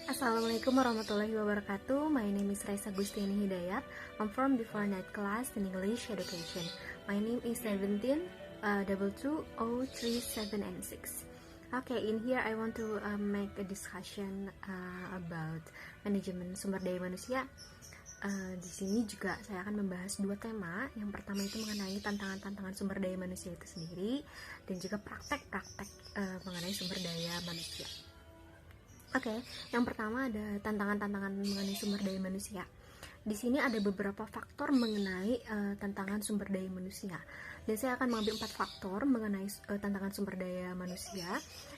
Assalamualaikum warahmatullahi wabarakatuh. My name is Raisa Gustiani Hidayat. I'm from Before Night Class in English Education. My name is 17 22037 and 6. Okay, in here I want to make a discussion about manajemen sumber daya manusia. Di sini juga saya akan membahas dua tema. Yang pertama itu mengenai tantangan-tantangan sumber daya manusia itu sendiri, dan juga praktek-praktek mengenai sumber daya manusia. Oke, yang pertama ada tantangan-tantangan mengenai sumber daya manusia. Di sini ada beberapa faktor mengenai tantangan sumber daya manusia. Dan saya akan mengambil 4 faktor mengenai tantangan sumber daya manusia.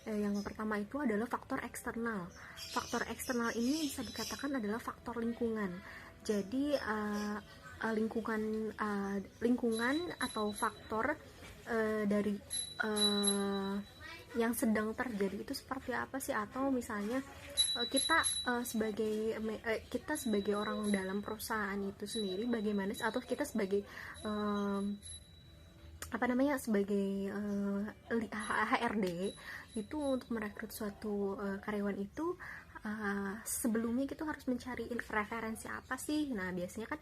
Yang pertama itu adalah faktor eksternal. Faktor eksternal ini bisa dikatakan adalah faktor lingkungan. Jadi lingkungan atau faktor dari yang sedang terjadi itu seperti apa sih, atau misalnya kita sebagai orang dalam perusahaan itu sendiri bagaimana, atau kita sebagai sebagai HRD itu untuk merekrut suatu karyawan itu sebelumnya kita harus mencari referensi apa sih. Nah biasanya kan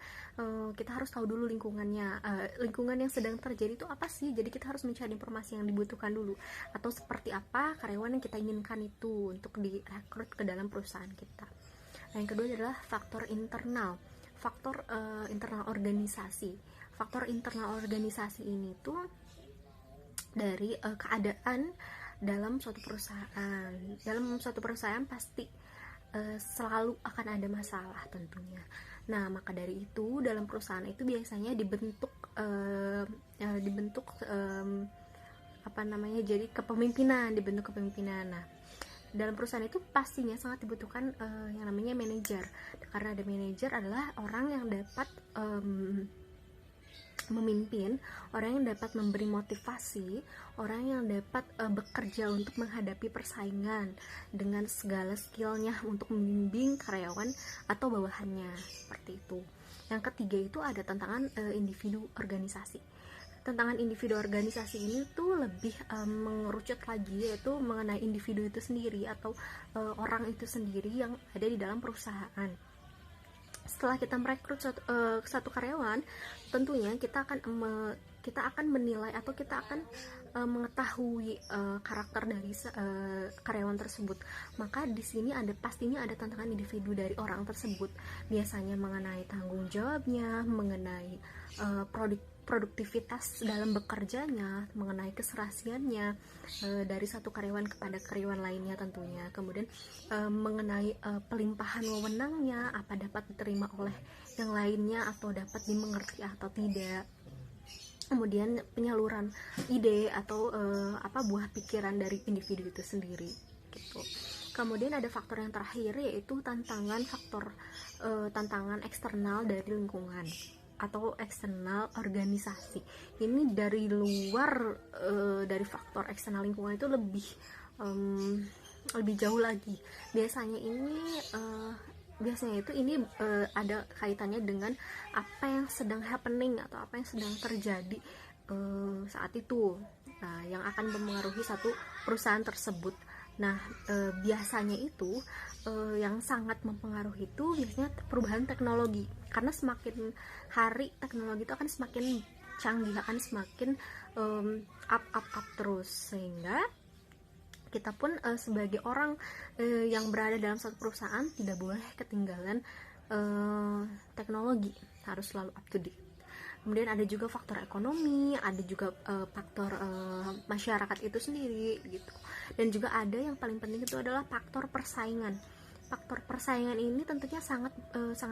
kita harus tahu dulu lingkungannya, lingkungan yang sedang terjadi itu apa sih. Jadi kita harus mencari informasi yang dibutuhkan dulu, atau seperti apa karyawan yang kita inginkan itu untuk direkrut ke dalam perusahaan kita. Nah, yang kedua adalah faktor internal, faktor internal organisasi. Faktor internal organisasi ini tuh dari keadaan dalam suatu perusahaan. Dalam suatu perusahaan pasti selalu akan ada masalah tentunya. Nah, maka dari itu dalam perusahaan itu biasanya dibentuk jadi kepemimpinan, dibentuk kepemimpinan. Nah, dalam perusahaan itu pastinya sangat dibutuhkan yang namanya manajer, karena ada manajer adalah orang yang dapat memimpin, orang yang dapat memberi motivasi, orang yang dapat bekerja untuk menghadapi persaingan dengan segala skillnya untuk membimbing karyawan atau bawahannya, seperti itu. Yang ketiga itu ada tantangan individu organisasi. Tantangan individu organisasi ini tuh lebih mengerucut lagi, yaitu mengenai individu itu sendiri atau orang itu sendiri yang ada di dalam perusahaan. Setelah kita merekrut satu karyawan, tentunya kita akan menilai atau kita akan mengetahui karakter dari karyawan tersebut. Maka di sini pastinya ada tantangan individu dari orang tersebut. Biasanya mengenai tanggung jawabnya, mengenai produktivitas dalam bekerjanya, mengenai keserasiannya dari satu karyawan kepada karyawan lainnya tentunya. Kemudian mengenai pelimpahan wewenangnya, apa dapat diterima oleh yang lainnya atau dapat dimengerti atau tidak. Kemudian penyaluran ide atau buah pikiran dari individu itu sendiri gitu. Kemudian ada faktor yang terakhir, yaitu tantangan eksternal dari lingkungan atau eksternal organisasi. Ini dari luar dari faktor eksternal lingkungan itu lebih jauh lagi. Biasanya ini ada kaitannya dengan apa yang sedang happening atau apa yang sedang terjadi saat itu, yang akan mempengaruhi satu perusahaan tersebut. Nah, biasanya itu yang sangat mempengaruhi itu biasanya perubahan teknologi, karena semakin hari teknologi itu akan semakin canggih, akan semakin up terus, sehingga kita pun sebagai orang yang berada dalam satu perusahaan tidak boleh ketinggalan teknologi, harus selalu up to date. Kemudian ada juga faktor ekonomi, ada juga faktor masyarakat itu sendiri gitu. Dan juga ada yang paling penting itu adalah faktor persaingan. Faktor persaingan ini tentunya sangat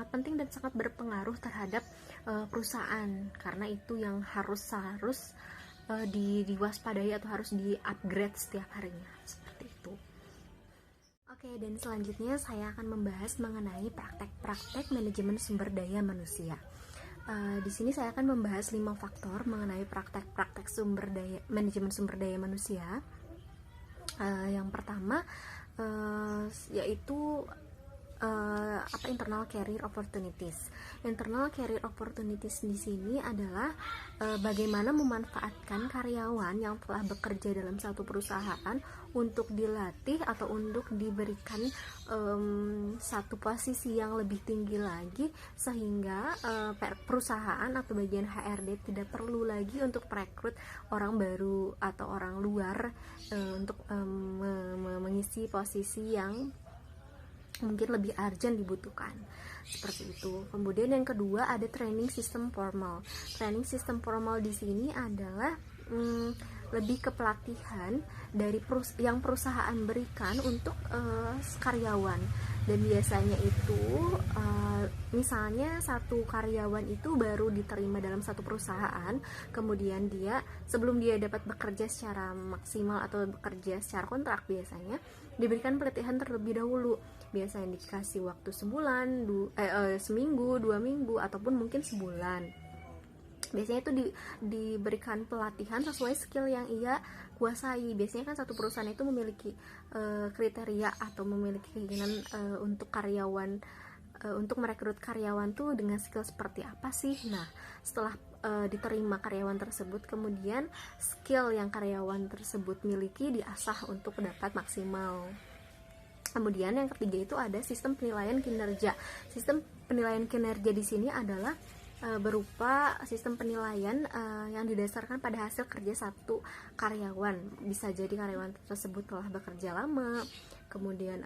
penting dan sangat berpengaruh terhadap perusahaan, karena itu yang harus diwaspadai atau harus di-upgrade setiap harinya, seperti itu. Oke, dan selanjutnya saya akan membahas mengenai praktek-praktek manajemen sumber daya manusia. Di sini saya akan membahas 5 faktor mengenai praktek-praktek manajemen sumber daya manusia. Yang pertama yaitu internal career opportunities. Internal career opportunities di sini adalah bagaimana memanfaatkan karyawan yang telah bekerja dalam satu perusahaan untuk dilatih atau untuk diberikan satu posisi yang lebih tinggi lagi, sehingga perusahaan atau bagian HRD tidak perlu lagi untuk merekrut orang baru atau orang luar untuk mengisi posisi yang mungkin lebih urgent dibutuhkan, seperti itu. Kemudian yang kedua ada training system formal. Training system formal di sini adalah lebih ke pelatihan dari yang perusahaan berikan untuk karyawan. Dan biasanya itu misalnya satu karyawan itu baru diterima dalam satu perusahaan, kemudian dia sebelum dia dapat bekerja secara maksimal atau bekerja secara kontrak, biasanya diberikan pelatihan terlebih dahulu. Biasanya dikasih waktu sebulan, seminggu, 2 minggu, ataupun mungkin sebulan. Biasanya itu diberikan pelatihan sesuai skill yang ia kuasai. Biasanya kan satu perusahaan itu memiliki kriteria atau memiliki keinginan untuk karyawan, untuk merekrut karyawan tuh dengan skill seperti apa sih. Nah, setelah diterima karyawan tersebut, kemudian skill yang karyawan tersebut miliki diasah untuk dapat maksimal. Kemudian yang ketiga itu ada sistem penilaian kinerja. Sistem penilaian kinerja di sini adalah berupa sistem penilaian yang didasarkan pada hasil kerja satu karyawan. Bisa jadi karyawan tersebut telah bekerja lama, kemudian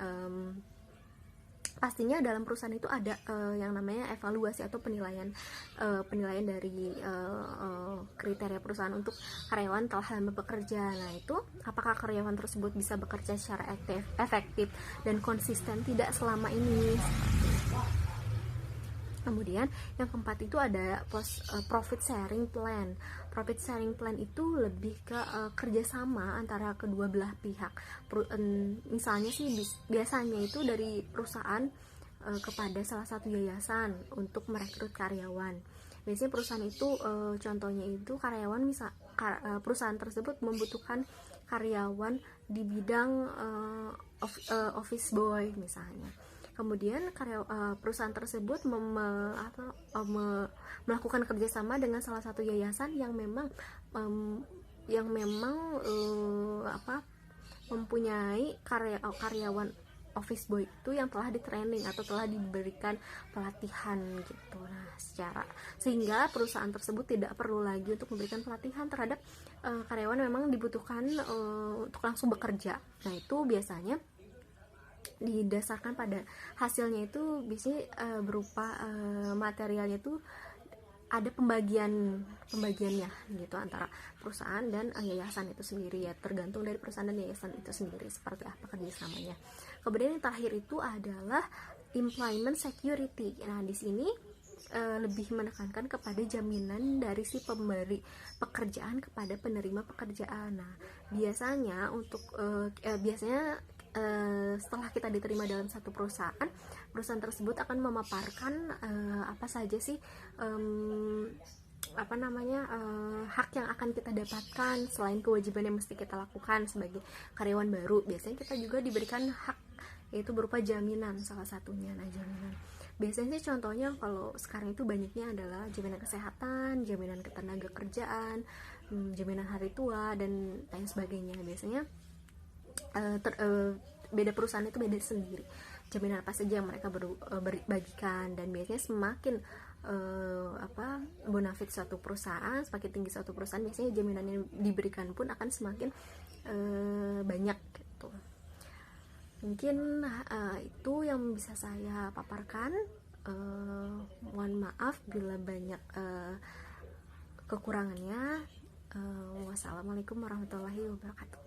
pastinya dalam perusahaan itu ada yang namanya evaluasi atau penilaian dari kriteria perusahaan untuk karyawan telah lama bekerja. Nah, itu apakah karyawan tersebut bisa bekerja secara efektif dan konsisten tidak selama ini. Kemudian yang keempat itu ada profit sharing plan. Profit sharing plan itu lebih ke kerjasama antara kedua belah pihak. Misalnya sih biasanya itu dari perusahaan kepada salah satu yayasan untuk merekrut karyawan. Biasanya perusahaan itu contohnya itu karyawan perusahaan tersebut membutuhkan karyawan di bidang office boy misalnya. Kemudian perusahaan tersebut melakukan kerjasama dengan salah satu yayasan yang memang mempunyai karyawan office boy itu yang telah di-training atau telah diberikan pelatihan gitu. Nah, sehingga perusahaan tersebut tidak perlu lagi untuk memberikan pelatihan terhadap karyawan yang memang dibutuhkan untuk langsung bekerja. Nah, itu biasanya didasarkan pada hasilnya itu biasanya berupa materialnya itu ada pembagiannya gitu antara perusahaan dan yayasan itu sendiri, ya tergantung dari perusahaan dan yayasan itu sendiri seperti apa kerjasamanya. Kemudian yang terakhir itu adalah employment security. Nah, di sini lebih menekankan kepada jaminan dari si pemberi pekerjaan kepada penerima pekerjaan. Nah, biasanya setelah kita diterima dalam satu perusahaan tersebut akan memaparkan apa saja sih hak yang akan kita dapatkan selain kewajiban yang mesti kita lakukan sebagai karyawan baru. Biasanya kita juga diberikan hak, yaitu berupa jaminan salah satunya. Nah, jaminan biasanya sih contohnya kalau sekarang itu banyaknya adalah jaminan kesehatan, jaminan ketenaga kerjaan, jaminan hari tua dan lain sebagainya. Biasanya beda perusahaan itu beda sendiri jaminan apa saja yang mereka bagikan, dan biasanya semakin bonafit suatu perusahaan, semakin tinggi suatu perusahaan, biasanya jaminan yang diberikan pun akan semakin banyak gitu. Mungkin itu yang bisa saya paparkan. Mohon maaf bila banyak kekurangannya. Wassalamualaikum warahmatullahi wabarakatuh.